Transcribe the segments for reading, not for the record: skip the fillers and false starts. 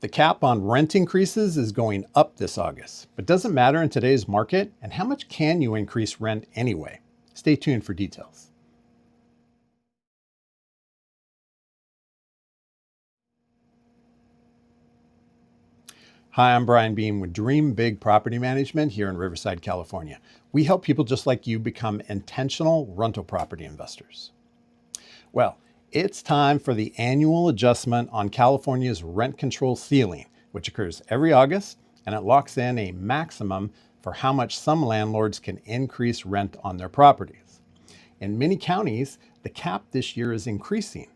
The cap on rent increases is going up this August, but doesn't matter in today's market, and how much can you increase rent anyway? Stay tuned for details. Hi, I'm Brian Beam with Dream Big Property Management here in Riverside, California. We help people just like you become intentional rental property investors. Well, it's time for the annual adjustment on California's rent control ceiling, which occurs every August, and it locks in a maximum for how much some landlords can increase rent on their properties. In many counties, the cap this year is increasing.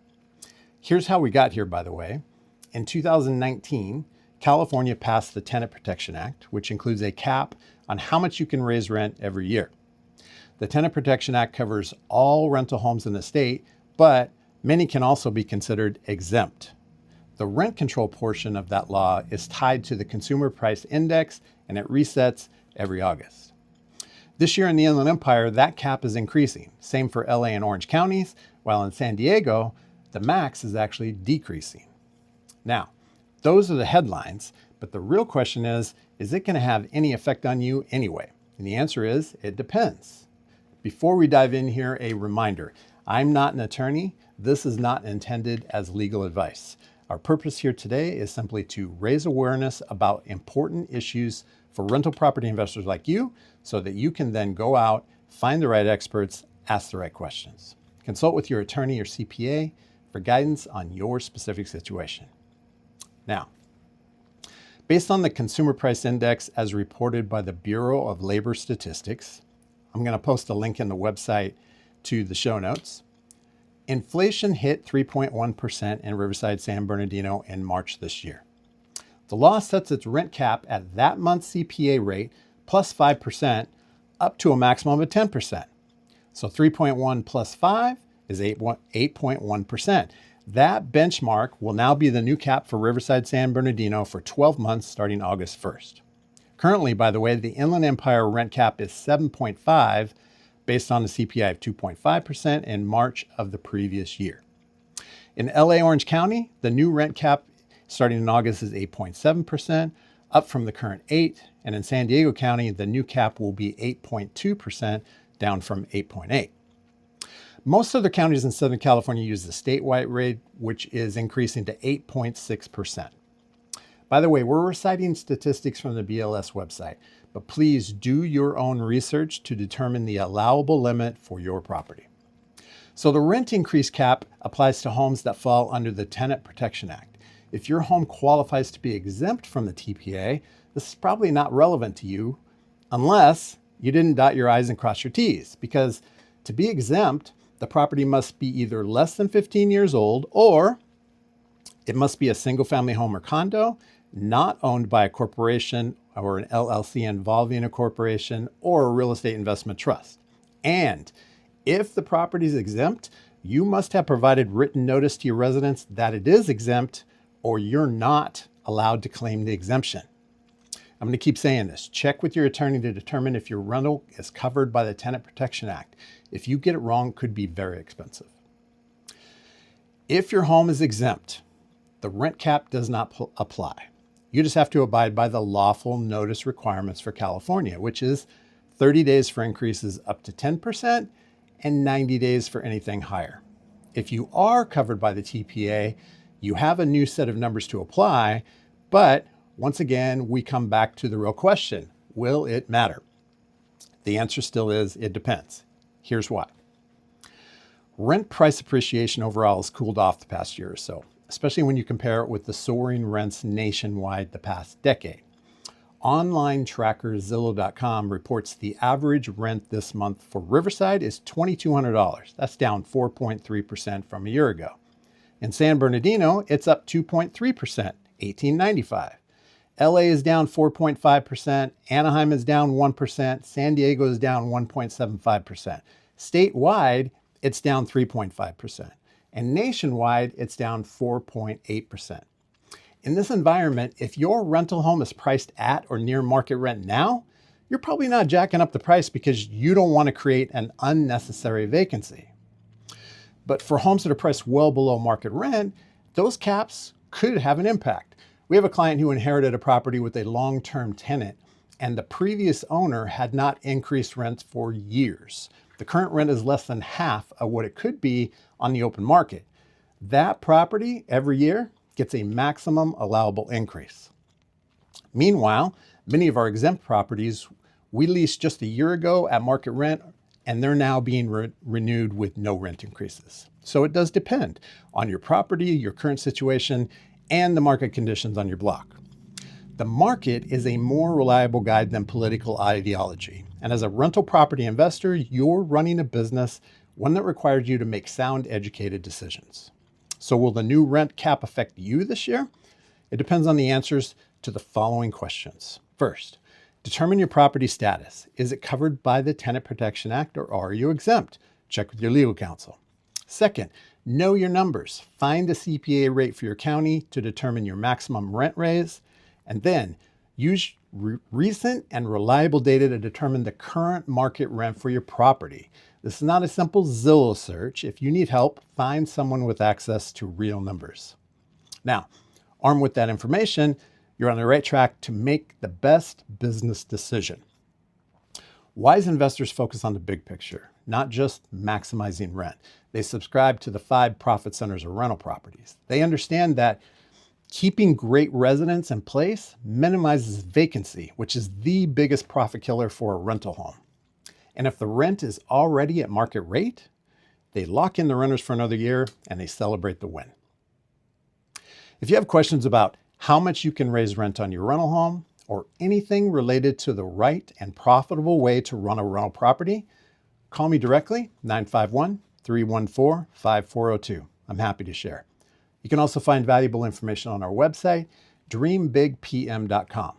Here's how we got here, by the way. In 2019, California passed the Tenant Protection Act, which includes a cap on how much you can raise rent every year. The Tenant Protection Act covers all rental homes in the state, but many can also be considered exempt. The rent control portion of that law is tied to the Consumer Price Index, and it resets every August. This year in the Inland Empire, that cap is increasing. Same for LA and Orange counties, while in San Diego, the max is actually decreasing. Now, those are the headlines, but the real question is it going to have any effect on you anyway? And the answer is, it depends. Before we dive in here, a reminder. I'm not an attorney. This is not intended as legal advice. Our purpose here today is simply to raise awareness about important issues for rental property investors like you, so that you can then go out, find the right experts, ask the right questions. Consult with your attorney or CPA for guidance on your specific situation. Now, based on the Consumer Price Index as reported by the Bureau of Labor Statistics, I'm going to post a link in the website to the show notes. Inflation hit 3.1% in Riverside-San Bernardino in March this year. The law sets its rent cap at that month's CPI rate plus 5% up to a maximum of 10%. So 3.1 plus 5 is 8.1%. That benchmark will now be the new cap for Riverside-San Bernardino for 12 months starting August 1st. Currently, by the way, the Inland Empire rent cap is 7.5 based on a CPI of 2.5% in March of the previous year. In LA Orange County, the new rent cap starting in August is 8.7%, up from the current 8, and in San Diego County, the new cap will be 8.2%, down from 8.8. Most other counties in Southern California use the statewide rate, which is increasing to 8.6%. By the way, we're reciting statistics from the BLS website, but please do your own research to determine the allowable limit for your property. So the rent increase cap applies to homes that fall under the Tenant Protection Act. If your home qualifies to be exempt from the TPA, this is probably not relevant to you unless you didn't dot your I's and cross your T's, because to be exempt, the property must be either less than 15 years old, or it must be a single-family home or condo, not owned by a corporation or an LLC involving a corporation or a real estate investment trust. And if the property is exempt, you must have provided written notice to your residents that it is exempt, or you're not allowed to claim the exemption. I'm going to keep saying this. Check with your attorney to determine if your rental is covered by the Tenant Protection Act. If you get it wrong, it could be very expensive. If your home is exempt, the rent cap does not apply. You just have to abide by the lawful notice requirements for California, which is 30 days for increases up to 10% and 90 days for anything higher. If you are covered by the TPA, you have a new set of numbers to apply, but once again, we come back to the real question: will it matter? The answer still is, it depends. Here's why. Rent price appreciation overall has cooled off the past year or so, especially when you compare it with the soaring rents nationwide the past decade. Online tracker Zillow.com reports the average rent this month for Riverside is $2,200. That's down 4.3% from a year ago. In San Bernardino, it's up 2.3%, $1,895. LA is down 4.5%, Anaheim is down 1%, San Diego is down 1.75%. Statewide, it's down 3.5%. And nationwide, it's down 4.8%. In this environment, if your rental home is priced at or near market rent now, you're probably not jacking up the price because you don't want to create an unnecessary vacancy. But for homes that are priced well below market rent, those caps could have an impact. We have a client who inherited a property with a long-term tenant, and the previous owner had not increased rents for years. The current rent is less than half of what it could be on the open market. That property every year gets a maximum allowable increase. Meanwhile, many of our exempt properties we leased just a year ago at market rent, and they're now being renewed with no rent increases. So it does depend on your property, your current situation, and the market conditions on your block. The market is a more reliable guide than political ideology. And as a rental property investor, you're running a business, one that requires you to make sound, educated decisions. So will the new rent cap affect you this year? It depends on the answers to the following questions. First, determine your property status. Is it covered by the Tenant Protection Act, or are you exempt? Check with your legal counsel. Second, know your numbers. Find the CPI rate for your county to determine your maximum rent raise. And then use recent and reliable data to determine the current market rent for your property. This is not a simple Zillow search. If you need help, find someone with access to real numbers. Now, armed with that information, you're on the right track to make the best business decision. Wise investors focus on the big picture, not just maximizing rent. They subscribe to the 5 profit centers of rental properties. They understand that keeping great residents in place minimizes vacancy, which is the biggest profit killer for a rental home. And if the rent is already at market rate, they lock in the renters for another year and they celebrate the win. If you have questions about how much you can raise rent on your rental home or anything related to the right and profitable way to run a rental property, call me directly, 951-314-5402. I'm happy to share. You can also find valuable information on our website, dreambigpm.com.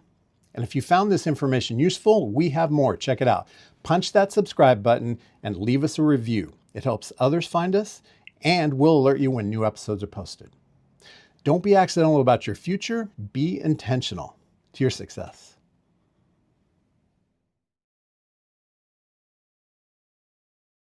And if you found this information useful, we have more. Check it out. Punch that subscribe button and leave us a review. It helps others find us and will alert you when new episodes are posted. Don't be accidental about your future. Be intentional to your success.